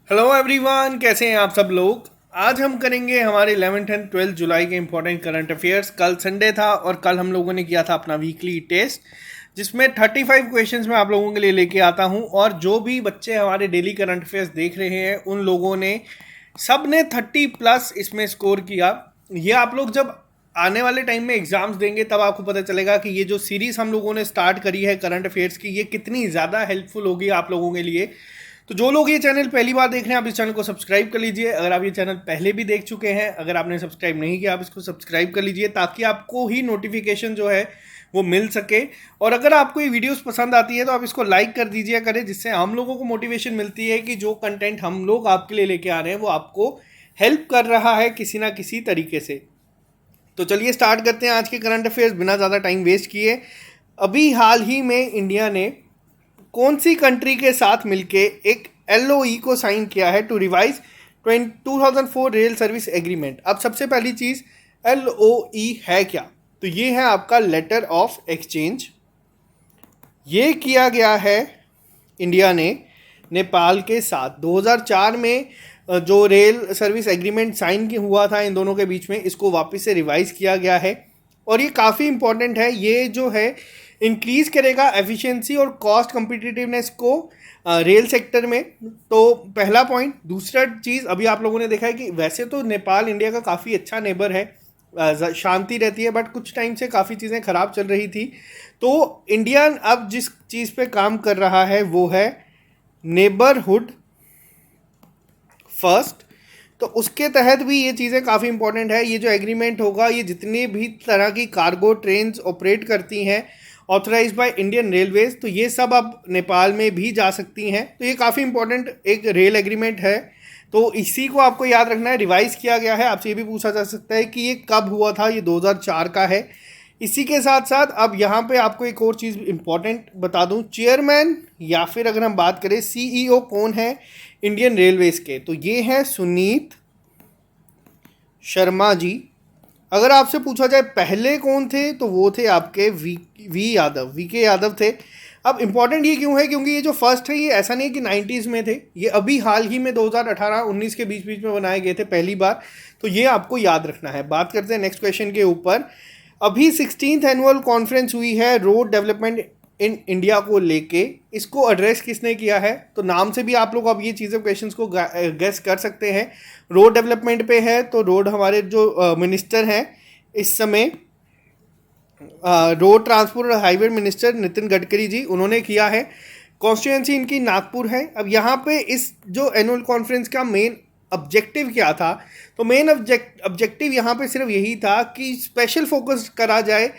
Hello everyone, कैसे हैं आप सब लोग। आज हम करेंगे हमारे 11th एंड 12th जुलाई के इंपॉर्टेंट करंट अफेयर्स। कल संडे था और कल हम लोगों ने किया था अपना वीकली टेस्ट, जिसमें 35 क्वेश्चंस मैं आप लोगों के लिए लेके आता हूं। और जो भी बच्चे हमारे डेली करंट अफेयर्स देख रहे हैं उन लोगों ने सब ने 30+ इसमें स्कोर किया। ये आप लोग जब आने वाले टाइम में एग्जाम्स देंगे तब आपको पता चलेगा कि ये जो सीरीज हम लोगों ने स्टार्ट करी है करंट अफेयर्स की, ये कितनी ज़्यादा हेल्पफुल होगी आप लोगों के लिए। तो जो लोग ये चैनल पहली बार देख रहे हैं, आप इस चैनल को सब्सक्राइब कर लीजिए। अगर आप ये चैनल पहले भी देख चुके हैं, अगर आपने सब्सक्राइब नहीं किया, आप इसको सब्सक्राइब कर लीजिए ताकि आपको ही नोटिफिकेशन जो है वो मिल सके। और अगर आपको ये वीडियोस पसंद आती है तो आप इसको लाइक कर दीजिए करें, जिससे हम लोगों को मोटिवेशन मिलती है कि जो कंटेंट हम लोग आपके लिए लेके आ रहे हैं वो आपको हेल्प कर रहा है किसी ना किसी तरीके से। तो चलिए स्टार्ट करते हैं आज के करंट अफेयर्स बिना ज़्यादा टाइम वेस्ट किए। अभी हाल ही में इंडिया ने कौन सी कंट्री के साथ मिलके एक LOE को साइन किया है to revise 2004 rail service agreement. अब सबसे पहली चीज़, LOE है क्या? तो ये है आपका लेटर ऑफ एक्सचेंज। ये किया गया है इंडिया ने नेपाल के साथ 2004 में। जो रेल सर्विस एग्रीमेंट साइन हुआ था इन दोनों के बीच में, इसको वापस से रिवाइज किया गया है। और ये काफ़ी इंपॉर्टेंट है। ये जो है इंक्रीज करेगा एफिशिएंसी और कॉस्ट कम्पिटिटिवनेस को रेल सेक्टर में। तो पहला पॉइंट। दूसरा चीज़, अभी आप लोगों ने देखा है कि वैसे तो नेपाल इंडिया का काफ़ी अच्छा नेबर है, शांति रहती है, बट कुछ टाइम से काफ़ी चीज़ें ख़राब चल रही थी। तो इंडिया अब जिस चीज़ पे काम कर रहा है वो है नेबरहुड फर्स्ट। तो उसके तहत भी ये चीज़ें काफ़ी इंपॉर्टेंट है। ये जो एग्रीमेंट होगा, ये जितनी भी तरह की कार्गो ट्रेन्स ऑपरेट करती हैं ऑथराइज बाय इंडियन रेलवेज, तो ये सब अब नेपाल में भी जा सकती हैं। तो ये काफ़ी इंपॉर्टेंट एक रेल एग्रीमेंट है। तो इसी को आपको याद रखना है, रिवाइज किया गया है। आपसे ये भी पूछा जा सकता है कि ये कब हुआ था। ये 2004 का है। इसी के साथ साथ अब यहाँ पे आपको एक और चीज़ इंपॉर्टेंट बता दूँ, चेयरमैन या फिर अगर हम बात करें CEO कौन है इंडियन रेलवेज के, तो ये हैं सुनीत शर्मा जी। अगर आपसे पूछा जाए पहले कौन थे, तो वो थे आपके VK यादव थे। अब इम्पॉर्टेंट ये क्यों है? क्योंकि ये जो फर्स्ट है, ये ऐसा नहीं कि 90s में थे, ये अभी हाल ही में 2018-19 के बीच में बनाए गए थे पहली बार। तो ये आपको याद रखना है। बात करते हैं नेक्स्ट क्वेश्चन के ऊपर। अभी 16th एनुअल कॉन्फ्रेंस हुई है रोड डेवलपमेंट इन इंडिया को लेके। इसको एड्रेस किसने किया है? तो नाम से भी आप लोग अब ये चीज़ें क्वेश्चंस को गेस कर सकते हैं। रोड डेवलपमेंट पे है, तो रोड हमारे जो मिनिस्टर हैं इस समय, रोड ट्रांसपोर्ट और हाईवे मिनिस्टर नितिन गडकरी जी, उन्होंने किया है। कॉन्स्टिट्यूंसी इनकी नागपुर है। अब यहाँ पे इस जो एनुअल कॉन्फ्रेंस का मेन ऑब्जेक्टिव क्या था? तो मेन ऑब्जेक्टिव यहाँ पे सिर्फ यही था कि स्पेशल फोकस करा जाए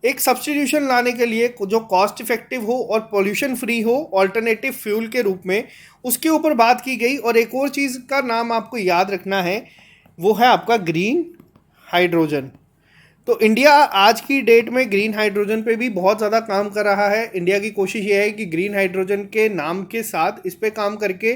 एक सब्स्टिट्यूशन लाने के लिए जो कॉस्ट इफेक्टिव हो और पोल्यूशन फ्री हो ऑल्टरनेटिव फ्यूल के रूप में, उसके ऊपर बात की गई। और एक और चीज़ का नाम आपको याद रखना है, वो है आपका ग्रीन हाइड्रोजन। तो इंडिया आज की डेट में ग्रीन हाइड्रोजन पे भी बहुत ज़्यादा काम कर रहा है। इंडिया की कोशिश ये है कि ग्रीन हाइड्रोजन के नाम के साथ इस पे काम करके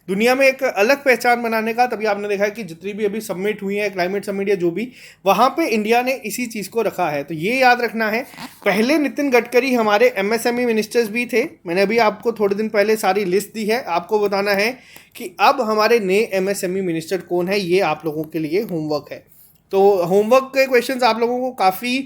दुनिया में एक अलग पहचान बनाने का। तभी आपने देखा है कि जितनी भी अभी सबमिट हुई है, क्लाइमेट समिट या जो भी, वहाँ पे इंडिया ने इसी चीज़ को रखा है। तो ये याद रखना है। पहले नितिन गडकरी हमारे MSME मिनिस्टर्स भी थे। मैंने अभी आपको थोड़े दिन पहले सारी लिस्ट दी है। आपको बताना है कि अब हमारे नए MSME मिनिस्टर कौन है। ये आप लोगों के लिए होमवर्क है। तो होमवर्क के क्वेश्चंस आप लोगों को काफ़ी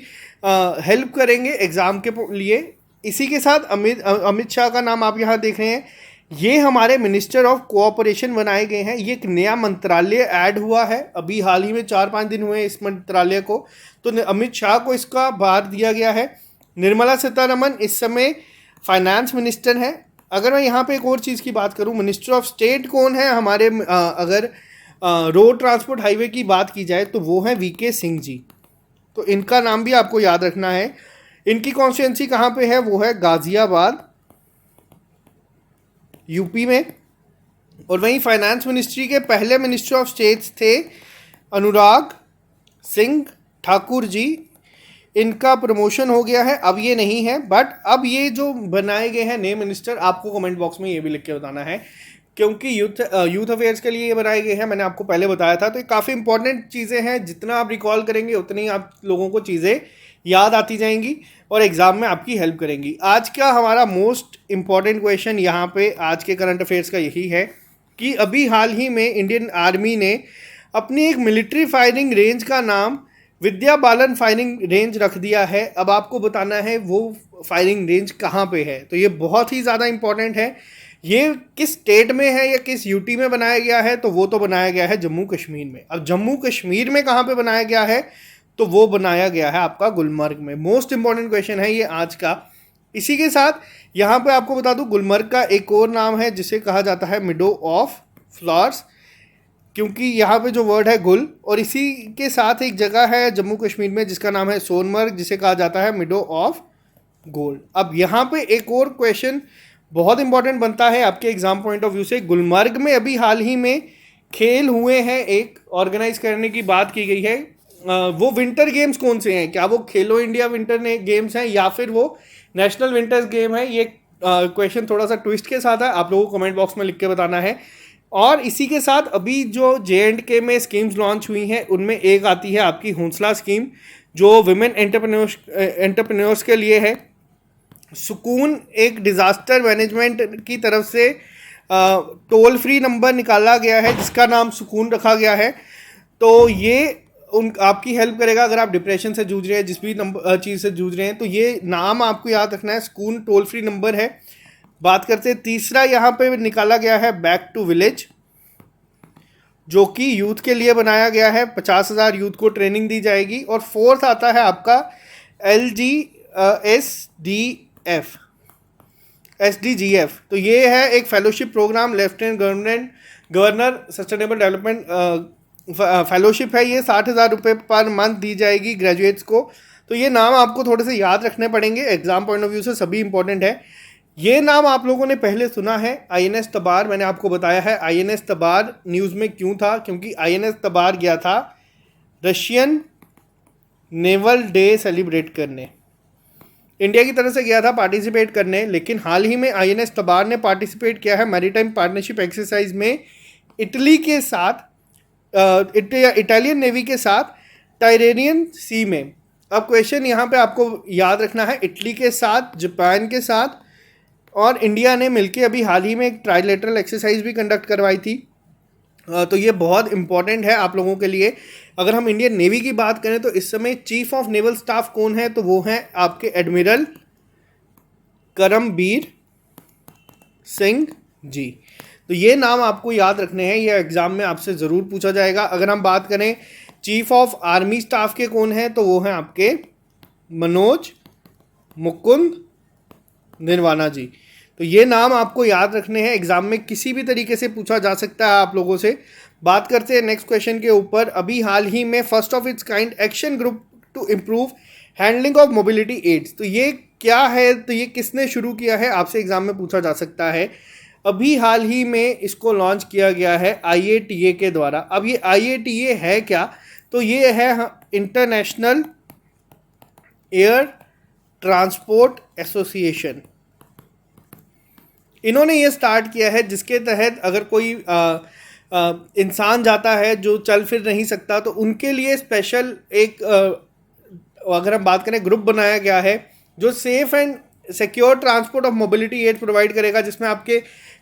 हेल्प करेंगे एग्ज़ाम के लिए। इसी के साथ अमित शाह का नाम आप यहाँ देख रहे हैं। ये हमारे मिनिस्टर ऑफ कोऑपरेशन बनाए गए हैं। ये एक नया मंत्रालय ऐड हुआ है, अभी हाल ही में 4-5 दिन हुए इस मंत्रालय को। तो अमित शाह को इसका भार दिया गया है। निर्मला सीतारमन इस समय फाइनेंस मिनिस्टर हैं। अगर मैं यहाँ पे एक और चीज़ की बात करूँ, मिनिस्टर ऑफ स्टेट कौन है हमारे, अगर रोड ट्रांसपोर्ट हाईवे की बात की जाए तो वो है VK सिंह जी। तो इनका नाम भी आपको याद रखना है। इनकी कॉन्स्टिट्यूंसी कहाँ पे है? वो है गाजियाबाद, UP में। और वहीं फाइनेंस मिनिस्ट्री के पहले मिनिस्टर ऑफ स्टेट्स थे अनुराग सिंह ठाकुर जी। इनका प्रमोशन हो गया है, अब ये नहीं है। बट अब ये जो बनाए गए हैं नए मिनिस्टर, आपको कमेंट बॉक्स में ये भी लिख के बताना है, क्योंकि यूथ अफेयर्स के लिए ये बनाए गए हैं। मैंने आपको पहले बताया था। तो ये काफ़ी इंपॉर्टेंट चीज़ें हैं। जितना आप रिकॉल करेंगे उतनी ही आप लोगों को चीज़ें याद आती जाएंगी और एग्ज़ाम में आपकी हेल्प करेंगी। आज का हमारा मोस्ट इम्पॉर्टेंट क्वेश्चन यहाँ पे आज के करंट अफेयर्स का यही है कि अभी हाल ही में इंडियन आर्मी ने अपनी एक मिलिट्री फायरिंग रेंज का नाम विद्या बालन फायरिंग रेंज रख दिया है। अब आपको बताना है वो फायरिंग रेंज कहाँ पे है। तो ये बहुत ही ज़्यादा इंपॉर्टेंट है। ये किस स्टेट में है या किस यूटी में बनाया गया है, तो वो तो बनाया गया है जम्मू कश्मीर में। अब जम्मू कश्मीर में कहाँ पे बनाया गया है, तो वो बनाया गया है आपका गुलमर्ग में। मोस्ट इंपॉर्टेंट क्वेश्चन है ये आज का। इसी के साथ यहाँ पे आपको बता दूं, गुलमर्ग का एक और नाम है जिसे कहा जाता है मिडो ऑफ फ्लावर्स, क्योंकि यहाँ पे जो वर्ड है गुल, और इसी के साथ एक जगह है जम्मू कश्मीर में जिसका नाम है सोनमर्ग, जिसे कहा जाता है मिडो ऑफ गोल्ड। अब यहाँ पे एक और क्वेश्चन बहुत इंपॉर्टेंट बनता है आपके एग्जाम पॉइंट ऑफ व्यू से। गुलमर्ग में अभी हाल ही में खेल हुए हैं, एक ऑर्गेनाइज करने की बात की गई है। वो विंटर गेम्स कौन से हैं? क्या वो खेलो इंडिया विंटर गेम्स हैं या फिर वो नेशनल विंटर्स गेम है? ये क्वेश्चन थोड़ा सा ट्विस्ट के साथ है, आप लोगों को कमेंट बॉक्स में लिख के बताना है। और इसी के साथ अभी जो JNK में स्कीम्स लॉन्च हुई हैं उनमें एक आती है आपकी हौसला स्कीम, जो विमेन एंटरप्रेन्योर्स के लिए है। सुकून एक डिज़ास्टर मैनेजमेंट की तरफ से टोल फ्री नंबर निकाला गया है जिसका नाम सुकून रखा गया है। तो ये आपकी हेल्प करेगा अगर आप डिप्रेशन से जूझ रहे हैं, जिस भी नंबर चीज़ से जूझ रहे हैं। तो ये नाम आपको याद रखना है, सुकून टोल फ्री नंबर है। बात करते हैं तीसरा, यहाँ पे निकाला गया है बैक टू विलेज, जो कि यूथ के लिए बनाया गया है। 50,000 यूथ को ट्रेनिंग दी जाएगी। और फोर्थ आता है आपका SDGF। तो ये है एक fellowship programme, lieutenant governor sustainable development fellowship है। ये 60,000 रुपये पर मंथ दी जाएगी ग्रेजुएट्स को। तो ये नाम आपको थोड़े से याद रखने पड़ेंगे, एग्जाम पॉइंट ऑफ व्यू से सभी इंपॉर्टेंट है। ये नाम आप लोगों ने पहले सुना है, INS तबार। मैंने आपको बताया है INS तबार न्यूज़ में क्यों था, क्योंकि INS तबार गया था रशियन नेवल डे सेलिब्रेट करने, इंडिया की तरफ से गया था पार्टिसिपेट करने। लेकिन हाल ही में INS तबार ने पार्टिसिपेट किया है मैरीटाइम पार्टनरशिप एक्सरसाइज में इटली के साथ, इटालियन नेवी के साथ टायरेनियन सी में। अब क्वेश्चन यहाँ पे आपको याद रखना है, इटली के साथ, जापान के साथ और इंडिया ने मिलके अभी हाल ही में एक ट्राइलेटरल एक्सरसाइज भी कंडक्ट करवाई थी। तो ये बहुत इंपॉर्टेंट है आप लोगों के लिए। अगर हम इंडियन नेवी की बात करें तो इस समय चीफ ऑफ नेवल स्टाफ कौन है, तो वो हैं आपके एडमिरल करमबीर सिंह जी। तो ये नाम आपको याद रखने हैं, ये एग्जाम में आपसे ज़रूर पूछा जाएगा। अगर हम बात करें चीफ ऑफ आर्मी स्टाफ के कौन हैं, तो वो हैं आपके मनोज मुकुंद नरवाना जी। तो ये नाम आपको याद रखने हैं, एग्जाम में किसी भी तरीके से पूछा जा सकता है आप लोगों से। बात करते हैं नेक्स्ट क्वेश्चन के ऊपर। अभी हाल ही में first of its kind action group to improve handling of mobility aids, तो ये क्या है, तो ये किसने शुरू किया है, आपसे एग्जाम में पूछा जा सकता है। अभी हाल ही में इसको लॉन्च किया गया है IATA के द्वारा। अब ये IATA है क्या, तो ये है इंटरनेशनल एयर ट्रांसपोर्ट एसोसिएशन। इन्होंने ये स्टार्ट किया है जिसके तहत अगर कोई इंसान जाता है जो चल फिर नहीं सकता, तो उनके लिए स्पेशल एक अगर हम बात करें ग्रुप बनाया गया है जो safe and secure transport of mobility aid provide करेगा, जिसमें आपके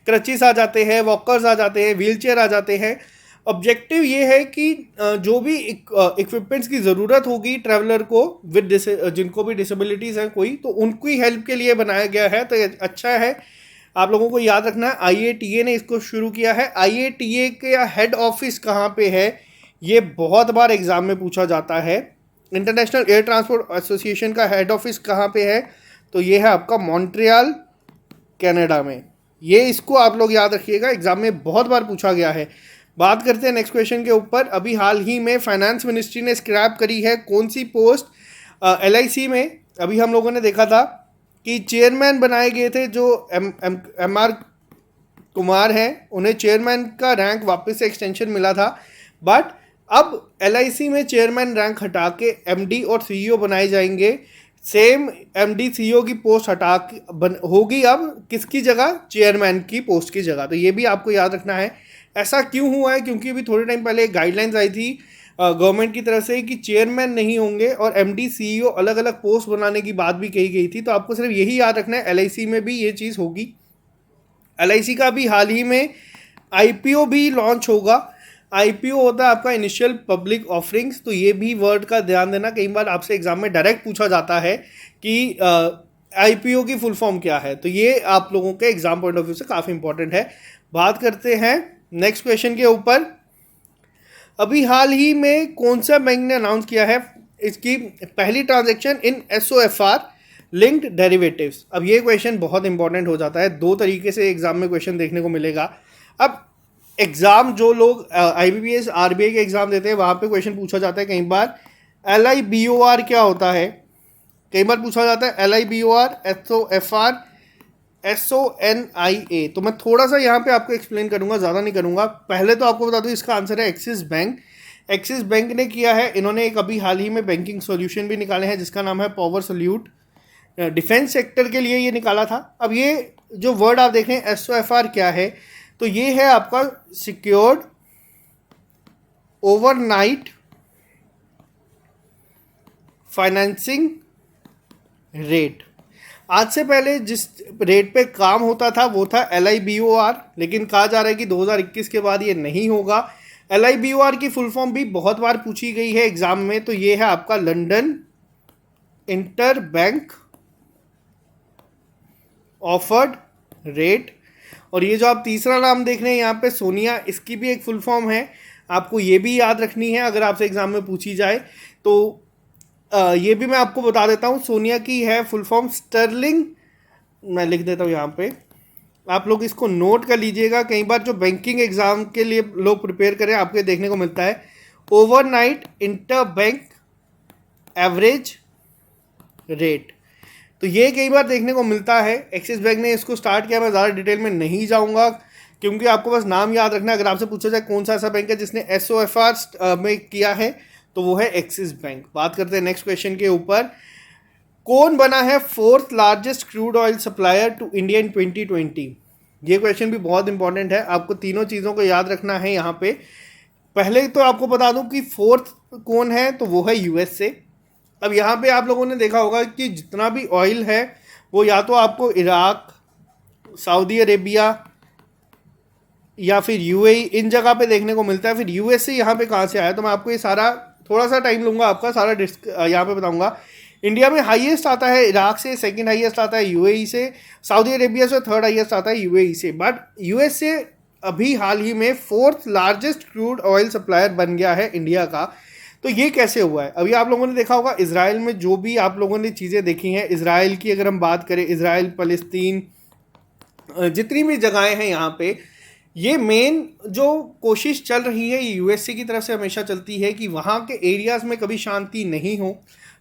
क्रचिस आ जाते हैं, वॉकर्स आ जाते हैं, व्हील चेयर आ जाते हैं। ऑब्जेक्टिव ये है कि जो भी इक्विपमेंट्स की ज़रूरत होगी ट्रैवलर को विद जिनको भी डिसेबिलिटीज़ हैं कोई, तो उनकी हेल्प के लिए बनाया गया है। तो अच्छा है, आप लोगों को याद रखना है IATA ने इसको शुरू किया है। IATA के हेड ऑफिस कहाँ पे है, ये बहुत बार एग्जाम में पूछा जाता है। इंटरनेशनल एयर ट्रांसपोर्ट एसोसिएशन का हेड ऑफिस कहाँ पे है, तो ये है आपका मॉन्ट्रियल कनाडा में। ये इसको आप लोग याद रखिएगा, एग्जाम में बहुत बार पूछा गया है। बात करते हैं नेक्स्ट क्वेश्चन के ऊपर। अभी हाल ही में फाइनेंस मिनिस्ट्री ने स्क्रैप करी है कौन सी पोस्ट, LIC में। अभी हम लोगों ने देखा था कि चेयरमैन बनाए गए थे जो MR कुमार हैं, उन्हें चेयरमैन का रैंक वापस से एक्सटेंशन मिला था। बट अब LIC में चेयरमैन रैंक हटा के MD और CEO बनाए जाएंगे। सेम MD CEO की पोस्ट हटा होगी अब किसकी जगह, चेयरमैन की पोस्ट की जगह। तो ये भी आपको याद रखना है। ऐसा क्यों हुआ है, क्योंकि अभी थोड़े टाइम पहले गाइडलाइंस आई थी गवर्नमेंट की तरफ से कि चेयरमैन नहीं होंगे और MD CEO अलग अलग पोस्ट बनाने की बात भी कही गई थी। तो आपको सिर्फ यही याद रखना है, LIC में भी ये चीज़ होगी। LIC का भी हाल ही में आईपीओ भी लॉन्च होगा। आईपीओ होता है आपका इनिशियल पब्लिक ऑफरिंग्स। तो ये भी वर्ड का ध्यान देना, कई बार आपसे एग्जाम में डायरेक्ट पूछा जाता है कि आईपीओ की फुल फॉर्म क्या है। तो ये आप लोगों के एग्जाम पॉइंट ऑफ व्यू से काफ़ी इंपॉर्टेंट है। बात करते हैं नेक्स्ट क्वेश्चन के ऊपर। अभी हाल ही में कौन सा बैंक ने अनाउंस किया है इसकी पहली transaction in SOFR linked derivatives. अब ये क्वेश्चन बहुत इंपॉर्टेंट हो जाता है, दो तरीके से एग्जाम में क्वेश्चन देखने को मिलेगा। अब एग्जाम जो लोग IBPS RBI के एग्जाम देते हैं वहाँ पे क्वेश्चन पूछा जाता है कई बार LIBOR क्या होता है, कई बार पूछा जाता है LIBOR SOFR SONIA। तो मैं थोड़ा सा यहाँ पे आपको एक्सप्लेन करूँगा, ज़्यादा नहीं करूँगा। पहले तो आपको बता दूँ इसका आंसर है एक्सिस बैंक। एक्सिस बैंक ने किया है, इन्होंने एक अभी हाल ही में बैंकिंग सॉल्यूशन भी निकाले हैं जिसका नाम है पावर सॉल्यूट। डिफेंस सेक्टर के लिए ये निकाला था। अब ये जो वर्ड आप देख रहे हैं SOFR क्या है, तो ये है आपका सिक्योर्ड ओवरनाइट फाइनेंसिंग रेट। आज से पहले जिस रेट पे काम होता था वो था LIBOR, लेकिन कहा जा रहा है कि 2021 के बाद ये नहीं होगा। LIBOR की फुल फॉर्म भी बहुत बार पूछी गई है एग्जाम में, तो ये है आपका London inter bank offered rate. और ये जो आप तीसरा नाम देख रहे हैं यहाँ पे सोनिया, इसकी भी एक फुल फॉर्म है, आपको ये भी याद रखनी है अगर आपसे एग्जाम में पूछी जाए तो। ये भी मैं आपको बता देता हूँ, सोनिया की है फुल फॉर्म स्टर्लिंग। मैं लिख देता हूँ यहाँ पे, आप लोग इसको नोट कर लीजिएगा। कई बार जो बैंकिंग एग्जाम के लिए लोग प्रिपेयर करें आपको देखने को मिलता है overnight inter bank average rate. तो ये कई बार देखने को मिलता है। एक्सिस बैंक ने इसको स्टार्ट किया, मैं ज़्यादा डिटेल में नहीं जाऊँगा क्योंकि आपको बस नाम याद रखना। अगर आपसे पूछा जाए कौन सा ऐसा बैंक है जिसने SOFR में किया है तो वो है एक्सिस बैंक। बात करते हैं नेक्स्ट क्वेश्चन के ऊपर। कौन बना है 4th largest crude oil supplier to India in 2020? ये क्वेश्चन भी बहुत इंपॉर्टेंट है, आपको तीनों चीज़ों को याद रखना है यहाँ पे। पहले तो आपको बता दूं कि 4th कौन है, तो वो है USA। अब यहाँ पे आप लोगों ने देखा होगा कि जितना भी ऑयल है वो या तो आपको इराक, सऊदी अरेबिया या फिर UAE इन जगह पे देखने को मिलता है। फिर USA यहाँ पे कहाँ से आया, तो मैं आपको ये सारा थोड़ा सा टाइम लूँगा आपका, सारा यहाँ पे बताऊँगा। इंडिया में हाईएस्ट आता है इराक से, सेकंड हाईएस्ट आता है UAE से, सऊदी अरेबिया से थर्ड हाईएस्ट आता है UAE से। बट USA अभी हाल ही में 4th largest crude oil supplier बन गया है इंडिया का। तो ये कैसे हुआ है? अभी आप लोगों ने देखा होगा इजराइल में जो भी आप लोगों ने चीज़ें देखी हैं, इजराइल की अगर हम बात करें, इजराइल फ़लस्तीन जितनी भी जगहें हैं यहाँ पे, ये मेन जो कोशिश चल रही है ये USA की तरफ से हमेशा चलती है कि वहाँ के एरियाज़ में कभी शांति नहीं हो।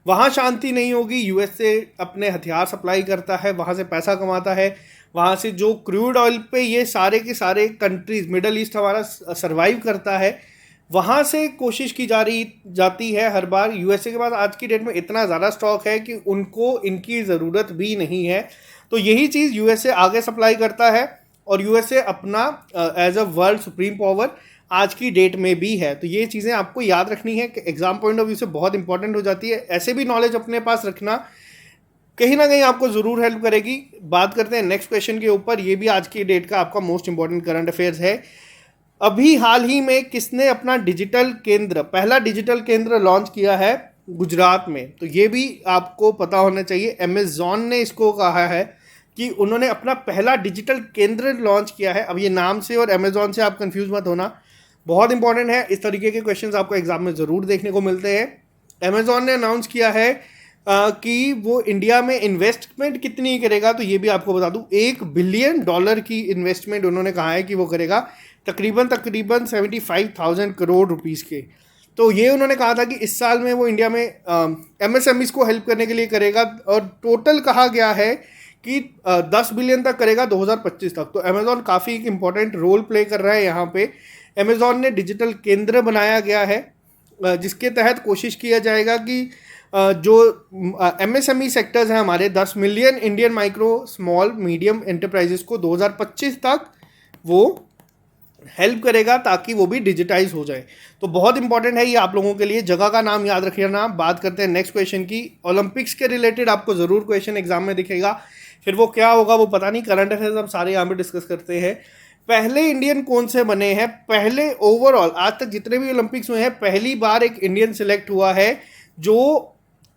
वहाँ शांति नहीं होगी, USA अपने हथियार सप्लाई करता है, वहाँ से पैसा कमाता है, वहाँ से जो क्रूड ऑयल पे ये सारे के सारे कंट्रीज़, मिडल ईस्ट हमारा सर्वाइव करता है, वहाँ से कोशिश की जाती है हर बार। USA के पास आज की डेट में इतना ज़्यादा स्टॉक है कि उनको इनकी ज़रूरत भी नहीं है। तो यही चीज़ USA आगे सप्लाई करता है और USA अपना as a world supreme power आज की डेट में भी है। तो ये चीज़ें आपको याद रखनी है कि एग्जाम पॉइंट ऑफ व्यू से बहुत इंपॉर्टेंट हो जाती है। ऐसे भी नॉलेज अपने पास रखना कहीं ना कहीं आपको ज़रूर हेल्प करेगी। बात करते हैं नेक्स्ट क्वेश्चन के ऊपर। ये भी आज की डेट का आपका मोस्ट इंपॉर्टेंट करंट अफेयर्स है। अभी हाल ही में किसने अपना डिजिटल केंद्र, पहला डिजिटल केंद्र लॉन्च किया है गुजरात में? तो ये भी आपको पता होना चाहिए। अमेजॉन ने इसको कहा है कि उन्होंने अपना पहला डिजिटल केंद्र लॉन्च किया है। अब ये नाम से और अमेजॉन से आप कंफ्यूज मत होना, बहुत इंपॉर्टेंट है। इस तरीके के क्वेश्चंस आपको एग्जाम में ज़रूर देखने को मिलते हैं। अमेजॉन ने अनाउंस किया है कि वो इंडिया में इन्वेस्टमेंट कितनी करेगा, तो ये भी आपको बता दूं $1 बिलियन की इन्वेस्टमेंट उन्होंने कहा है कि वो करेगा, तकरीबन 75,000 करोड़ रुपीस के। तो ये उन्होंने कहा था कि इस साल में वो इंडिया में MSMEs को हेल्प करने के लिए करेगा और टोटल कहा गया है कि 10 बिलियन तक करेगा 2025 तक। तो अमेजॉन काफ़ी एक इम्पॉर्टेंट रोल प्ले कर रहा है यहाँ पे। अमेजॉन ने डिजिटल केंद्र बनाया गया है जिसके तहत कोशिश किया जाएगा कि जो MSME सेक्टर्स हैं हमारे 10 million Indian micro small medium enterprises को 2025 तक वो हेल्प करेगा ताकि वो भी डिजिटाइज हो जाए। तो बहुत इंपॉर्टेंट है ये आप लोगों के लिए। जगह का नाम याद रखना। बात करते हैं नेक्स्ट क्वेश्चन की। ओलंपिक्स के रिलेटेड आपको ज़रूर क्वेश्चन एग्जाम में दिखेगा, फिर वो क्या होगा वो पता नहीं। करंट अफेयर्स हम सारे यहाँ पे डिस्कस करते हैं। पहले इंडियन कौन से बने हैं, पहले ओवरऑल आज तक जितने भी ओलंपिक्स हुए हैं पहली बार एक इंडियन सिलेक्ट हुआ है जो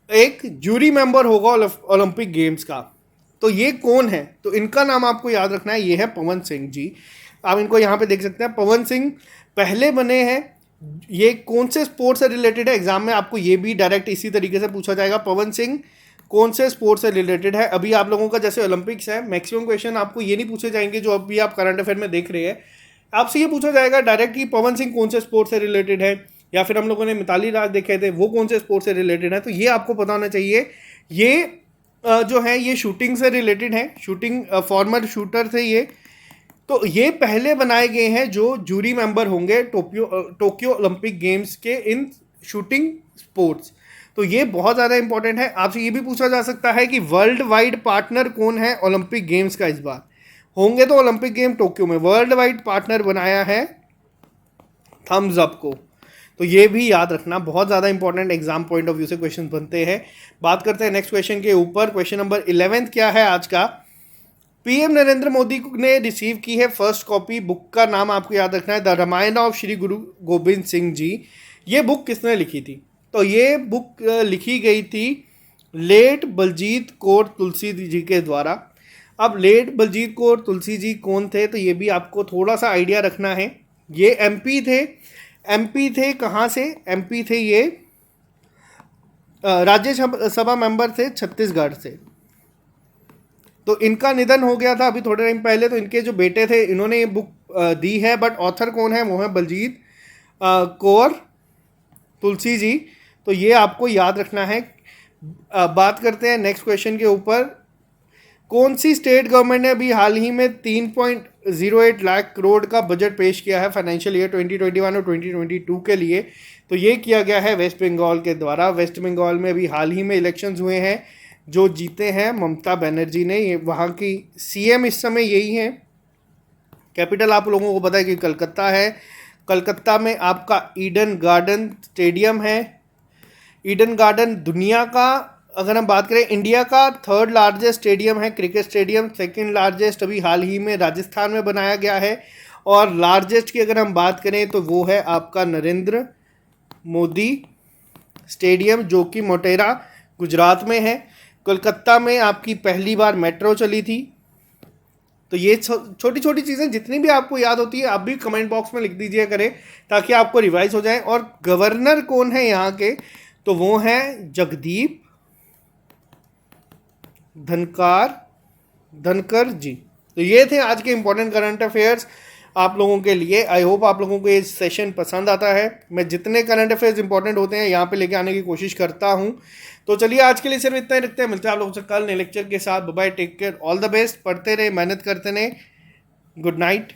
एक जूरी मेंबर होगा ओलंपिक गेम्स का। तो ये कौन है, तो इनका नाम आपको याद रखना है, ये है पवन सिंह जी। आप इनको यहाँ पे देख सकते हैं, पवन सिंह पहले बने हैं। ये कौन से स्पोर्ट्स से रिलेटेड है, एग्जाम में आपको ये भी डायरेक्ट इसी तरीके से पूछा जाएगा, पवन सिंह कौन से स्पोर्ट्स से रिलेटेड है। अभी आप लोगों का जैसे ओलंपिक्स है, मैक्सिमम क्वेश्चन आपको ये नहीं पूछे जाएंगे जो अभी आप करंट अफेयर में देख रहे हैं, आपसे ये पूछा जाएगा डायरेक्ट कि पवन सिंह कौन से स्पोर्ट्स से रिलेटेड है, या फिर हम लोगों ने मिताली राज देखे थे वो कौन से स्पोर्ट्स से रिलेटेड है। तो ये आपको पता होना चाहिए। ये जो है ये शूटिंग से रिलेटेड है, शूटिंग फॉर्मर शूटर थे ये। तो ये पहले बनाए गए हैं जो जूरी मेंबर होंगे टोक्यो ओलंपिक गेम्स के इन शूटिंग स्पोर्ट्स। तो ये बहुत ज़्यादा इंपॉर्टेंट है। आपसे ये भी पूछा जा सकता है कि वर्ल्ड वाइड पार्टनर कौन है ओलंपिक गेम्स का, इस बार होंगे तो ओलंपिक गेम टोक्यो में, वर्ल्ड वाइड पार्टनर बनाया है थम्स अप को। तो ये भी याद रखना, बहुत ज़्यादा important exam point of view से क्वेश्चन बनते हैं। बात करते हैं नेक्स्ट क्वेश्चन के ऊपर। क्वेश्चन नंबर 11 क्या है आज का, पीएम नरेंद्र मोदी ने रिसीव की है फर्स्ट कॉपी, बुक का नाम आपको याद रखना है द रामायण ऑफ श्री गुरु गोविंद सिंह जी। ये बुक किसने लिखी थी, तो ये बुक लिखी गई थी लेट बलजीत कौर तुलसी जी के द्वारा। अब लेट बलजीत कौर तुलसी जी कौन थे, तो ये भी आपको थोड़ा सा आइडिया रखना है। ये एमपी थे, एमपी थे कहाँ से, एमपी थे ये राज्यसभा मेंबर थे छत्तीसगढ़ से। तो इनका निधन हो गया था अभी थोड़े टाइम पहले। तो इनके जो बेटे थे इन्होंने ये बुक दी है, बट ऑथर कौन है, वो है बलजीत कौर तुलसी जी। तो ये आपको याद रखना है। बात करते हैं नेक्स्ट क्वेश्चन के ऊपर, कौन सी स्टेट गवर्नमेंट ने अभी हाल ही में 3.08 लाख करोड़ का बजट पेश किया है फाइनेंशियल ईयर 2021 और 2022 के लिए। तो ये किया गया है वेस्ट बंगाल के द्वारा। वेस्ट बंगाल में अभी हाल ही में इलेक्शंस हुए हैं, जो जीते हैं ममता बनर्जी ने। ये वहाँ की सीएम इस समय यही है। कैपिटल आप लोगों को पता है कि कलकत्ता है। कलकत्ता में आपका ईडन गार्डन स्टेडियम है। ईडन गार्डन दुनिया का, अगर हम बात करें इंडिया का 3rd लार्जेस्ट स्टेडियम है, क्रिकेट स्टेडियम। 2nd लार्जेस्ट अभी हाल ही में राजस्थान में बनाया गया है। और लार्जेस्ट की अगर हम बात करें तो वो है आपका नरेंद्र मोदी स्टेडियम, जो कि मोटेरा गुजरात में है। कोलकाता में आपकी पहली बार मेट्रो चली थी। तो ये छोटी छोटी चीज़ें जितनी भी आपको याद होती है आप भी कमेंट बॉक्स में लिख दीजिए करें, ताकि आपको रिवाइज हो जाए। और गवर्नर कौन है यहाँ के, तो वो हैं जगदीप धनकर जी। तो ये थे आज के इंपॉर्टेंट करंट अफेयर्स आप लोगों के लिए। आई होप आप लोगों को ये सेशन पसंद आता है। मैं जितने करंट अफेयर्स इंपॉर्टेंट होते हैं यहाँ पे लेके आने की कोशिश करता हूँ। तो चलिए आज के लिए सिर्फ इतना ही रखते हैं, मिलते हैं आप लोगों से कल नए लेक्चर के साथ। Bye bye, take care, all the best, पढ़ते रहे, मेहनत करते रहे, गुड नाइट।